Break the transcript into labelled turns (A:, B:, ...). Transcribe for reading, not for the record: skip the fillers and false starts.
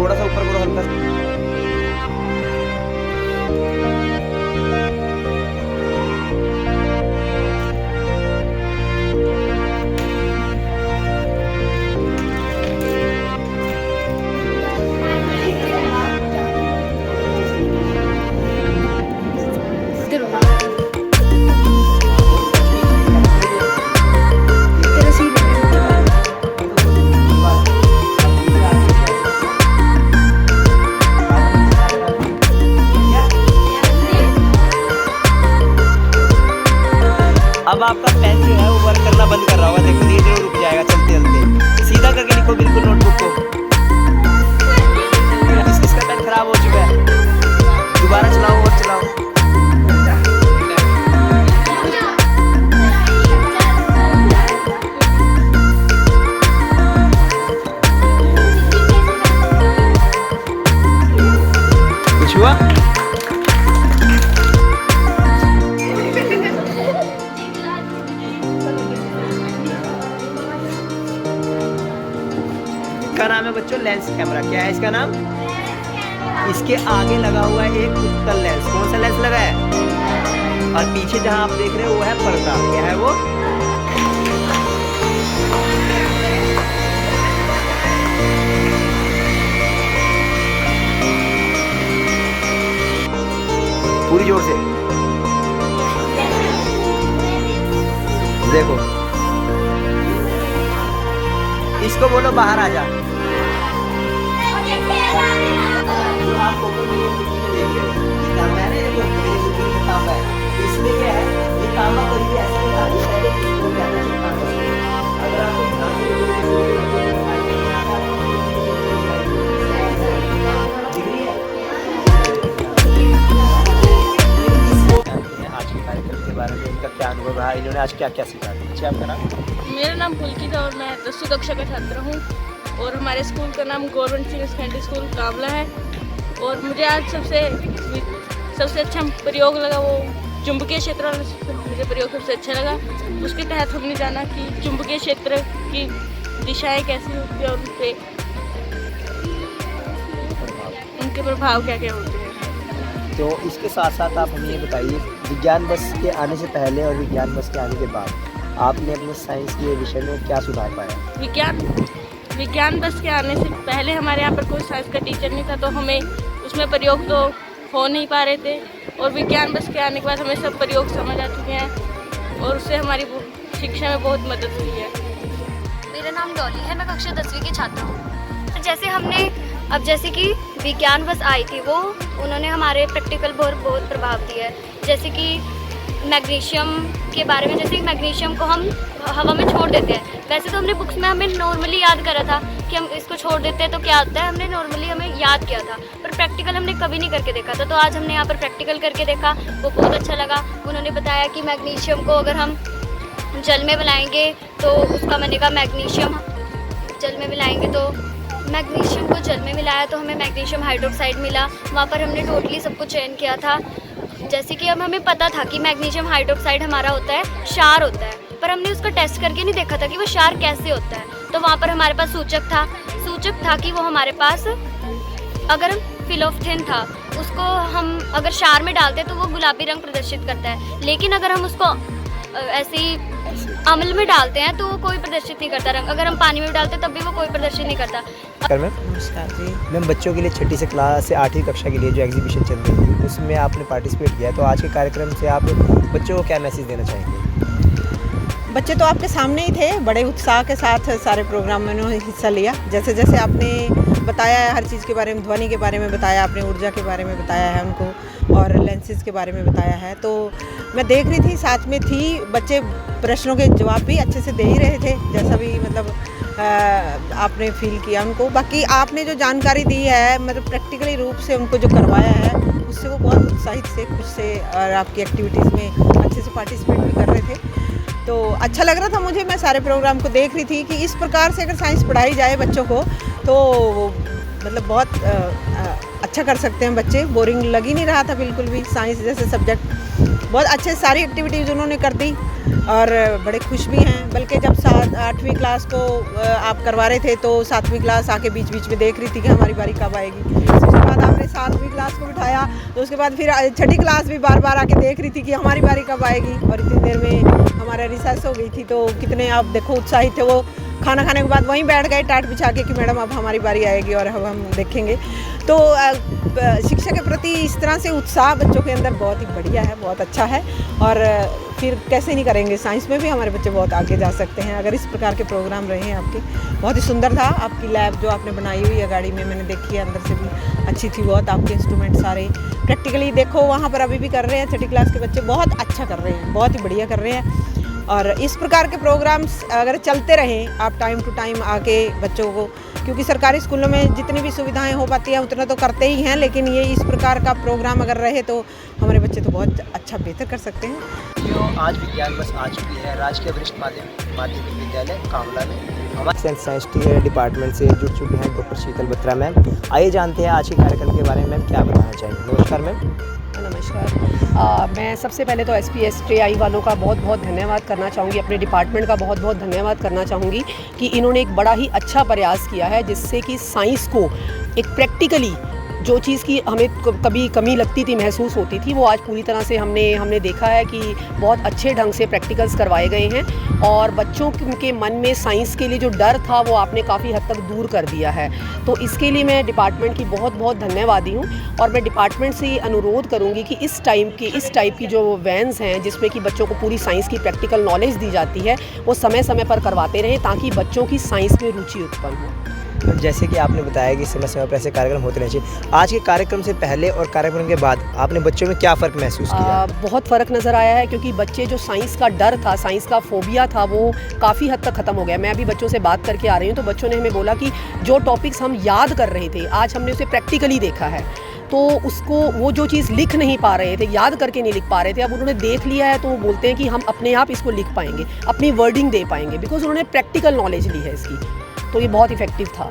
A: थोड़ा सा ऊपर करो हल्का सा। अब आपका पेन जो है वो वर्क करना बंद कर रहा होगा, देखो धीरे धीरे रुक जाएगा चलते चलते। सीधा करके लिखो बिल्कुल नोटबुक को। इसका पेन खराब हो चुका है, दोबारा चलाओ और चलाओ। कुछ हुआ? इसका नाम है बच्चों लेंस कैमरा। क्या है इसका नाम? इसके आगे लगा हुआ है एक उत्तल लेंस। कौन सा लेंस लगा है? और पीछे जहां आप देख रहे हो वो है पर्दा। क्या है वो? पूरी जोर से देखो, इसको बोलो बाहर आ जा। इसमें क्या है, ये तांबा कभी ऐसा नहीं था, ये पहले वो क्या था, अगर आपको आज के कार्यक्रम के बारे में इनका क्या अनुभव रहा, इन्होंने आज क्या क्या सीखा? अच्छा, आपका नाम?
B: मेरा नाम पुलकित है और मैं 10वीं कक्षा का छात्र हूँ और हमारे स्कूल का नाम गवर्नमेंट सीनियर सेकेंडरी स्कूल काबला है। और मुझे आज सबसे अच्छा प्रयोग लगा वो चुंबकीय क्षेत्र वाला मुझे प्रयोग सबसे अच्छा लगा। उसके तहत हमने जाना कि चुंबकीय क्षेत्र की दिशाएं कैसी होती हैं और उनके प्रभाव क्या क्या होते हैं।
A: तो इसके साथ साथ आप हमें ये बताइए, विज्ञान बस के आने से पहले और विज्ञान बस के आने के बाद आपने अपने साइंस के विषय में क्या सुधार पाया?
B: विज्ञान बस के आने से पहले हमारे यहाँ पर कोई साइंस का टीचर नहीं था, तो हमें उसमें प्रयोग तो हो नहीं पा रहे थे। और विज्ञान बस के आने के बाद हमें सब प्रयोग समझ आ चुके हैं और उससे हमारी शिक्षा में बहुत मदद हुई है।
C: मेरा नाम डॉली है, मैं कक्षा 10वीं की छात्र हूँ। जैसे कि विज्ञान बस आई थी, वो उन्होंने हमारे प्रैक्टिकल बहुत प्रभाव दिया है। जैसे कि मैग्नीशियम के बारे में, जैसे मैग्नीशियम को हम हवा में छोड़ देते हैं। वैसे तो हमने बुक्स में हमें नॉर्मली याद करा था कि हम इसको छोड़ देते हैं तो क्या होता है, हमने नॉर्मली हमें याद किया था, पर प्रैक्टिकल हमने कभी नहीं करके देखा था। तो आज हमने यहाँ पर प्रैक्टिकल करके देखा, वो बहुत अच्छा लगा। उन्होंने बताया कि मैग्नीशियम को अगर हम जल में मिलाएंगे तो उसका बनेगा मैग्नीशियम। जल में मिलाएंगे तो मैग्नीशियम को जल में मिलाया तो हमें मैग्नीशियम हाइड्रोक्साइड मिला। वहाँ पर हमने टोटली सब कुछ चयन किया था। जैसे कि अब हमें पता था कि मैग्नीशियम हाइड्रोक्साइड हमारा होता है क्षार होता है, पर हमने उसका टेस्ट करके नहीं देखा था कि वो क्षार कैसे होता है। तो वहाँ पर हमारे पास सूचक था कि वो हमारे पास अगर फिलोफ्थेन था, उसको हम अगर क्षार में डालते तो वो गुलाबी रंग प्रदर्शित करता है, लेकिन अगर हम उसको ऐसे ही अम्ल में डालते हैं तो वो कोई प्रदर्शित नहीं करता रंग। अगर हम पानी में डालते तब भी वो कोई प्रदर्शित नहीं करता।
A: नमस्कार जी मैम, बच्चों के लिए 6ठी से क्लास से 8वीं कक्षा के लिए जो एग्जीबिशन चल रही थी उसमें आपने पार्टिसिपेट किया, तो आज के कार्यक्रम से आप बच्चों को क्या मैसेज देना चाहेंगे?
D: बच्चे तो आपके सामने ही थे, बड़े उत्साह के साथ सारे प्रोग्राम में उन्होंने हिस्सा लिया। जैसे जैसे आपने बताया है हर चीज़ के बारे में, ध्वनि के बारे में बताया, आपने ऊर्जा के बारे में बताया है उनको और लेंसेज के बारे में बताया है। तो मैं देख रही थी, साथ में थी, बच्चे प्रश्नों के जवाब भी अच्छे से दे ही रहे थे, जैसा भी मतलब आपने फील किया उनको। बाकी आपने जो जानकारी दी है, मतलब प्रैक्टिकली रूप से उनको जो करवाया है, उससे वो बहुत उत्साहित से, खुश से और आपकी एक्टिविटीज़ में अच्छे से पार्टिसिपेट भी कर रहे थे। तो अच्छा लग रहा था मुझे, मैं सारे प्रोग्राम को देख रही थी कि इस प्रकार से अगर साइंस पढ़ाई जाए बच्चों को तो मतलब बहुत अच्छा कर सकते हैं बच्चे। बोरिंग लग ही नहीं रहा था बिल्कुल भी साइंस जैसे सब्जेक्ट। बहुत अच्छे सारी एक्टिविटीज़ उन्होंने कर दी और बड़े खुश भी हैं। बल्कि जब 8वीं क्लास को आप करवा रहे थे तो 7वीं क्लास आके बीच बीच में देख रही थी कि हमारी बारी कब आएगी। उसके बाद आपने 7वीं क्लास को बिठाया तो उसके बाद फिर 6ठी क्लास भी बार बार आके देख रही थी कि हमारी बारी कब आएगी। और इतनी देर में हमारा रिसेस हो गई थी तो कितने आप देखो उत्साहित थे वो। खाना खाने के बाद वहीं बैठ गए टाट बिछा के कि मैडम अब हमारी बारी आएगी और अब हम देखेंगे। तो शिक्षा के प्रति इस तरह से उत्साह बच्चों के अंदर बहुत ही बढ़िया है, बहुत अच्छा है। और फिर कैसे नहीं करेंगे, साइंस में भी हमारे बच्चे बहुत आगे जा सकते हैं अगर इस प्रकार के प्रोग्राम रहे हैं आपके। बहुत ही सुंदर था आपकी लैब जो आपने बनाई हुई है गाड़ी में, मैंने देखी है, अंदर से भी अच्छी थी बहुत। आपके इंस्ट्रूमेंट सारे प्रैक्टिकली देखो वहाँ पर अभी भी कर रहे हैं। 6ठी क्लास के बच्चे बहुत अच्छा कर रहे हैं, बहुत ही बढ़िया कर रहे हैं। और इस प्रकार के प्रोग्राम्स अगर चलते रहें आप टाइम टू टाइम आके बच्चों को, क्योंकि सरकारी स्कूलों में जितनी भी सुविधाएं हो पाती हैं उतना तो करते ही हैं, लेकिन ये इस प्रकार का प्रोग्राम अगर रहे तो हमारे बच्चे तो बहुत अच्छा बेहतर कर सकते हैं।
A: आज विज्ञान बस आ चुकी है राजकीय वरिष्ठ माध्यमिक विद्यालय कामला में। हमारे साइंस डिपार्टमेंट से जुड़ चुके हैं डॉक्टर शीतल बत्रा मैम। आइए जानते हैं आज के कार्यक्रम के बारे में मैम क्या बताना चाहेंगे। नमस्कार मैम।
E: नमस्कार। मैं सबसे पहले तो SPSTI वालों का बहुत बहुत धन्यवाद करना चाहूँगी, अपने डिपार्टमेंट का बहुत बहुत धन्यवाद करना चाहूँगी कि इन्होंने एक बड़ा ही अच्छा प्रयास किया है जिससे कि साइंस को एक प्रैक्टिकली जो चीज़ की हमें कभी कमी लगती थी, महसूस होती थी, वो आज पूरी तरह से हमने देखा है कि बहुत अच्छे ढंग से प्रैक्टिकल्स करवाए गए हैं। और बच्चों के मन में साइंस के लिए जो डर था वो आपने काफ़ी हद तक दूर कर दिया है। तो इसके लिए मैं डिपार्टमेंट की बहुत बहुत धन्यवादी हूँ। और मैं डिपार्टमेंट से ये अनुरोध करूँगी कि इस टाइप की जो वैन्स हैं जिसमें कि बच्चों को पूरी साइंस की प्रैक्टिकल नॉलेज दी जाती है वो समय समय पर करवाते रहें ताकि बच्चों की साइंस में रुचि उत्पन्न हो।
A: जैसे कि आपने बताया कि समय समय पर ऐसे कार्यक्रम होते रहने चाहिए, आज के कार्यक्रम से पहले और कार्यक्रम के बाद आपने बच्चों में क्या फ़र्क महसूस किया?
E: बहुत फ़र्क नज़र आया है क्योंकि बच्चे जो साइंस का डर था, साइंस का फोबिया था, वो काफ़ी हद तक ख़त्म हो गया। मैं अभी बच्चों से बात करके आ रही हूँ तो बच्चों ने हमें बोला कि जो टॉपिक्स हम याद कर रहे थे आज हमने उसे प्रैक्टिकली देखा है। तो उसको वो जो चीज़ लिख नहीं पा रहे थे, याद करके नहीं लिख पा रहे थे, अब उन्होंने देख लिया है तो वो बोलते हैं कि हम अपने आप इसको लिख पाएंगे, अपनी वर्डिंग दे पाएंगे, बिकॉज उन्होंने प्रैक्टिकल नॉलेज ली है इसकी। तो ये बहुत इफ़ेक्टिव था।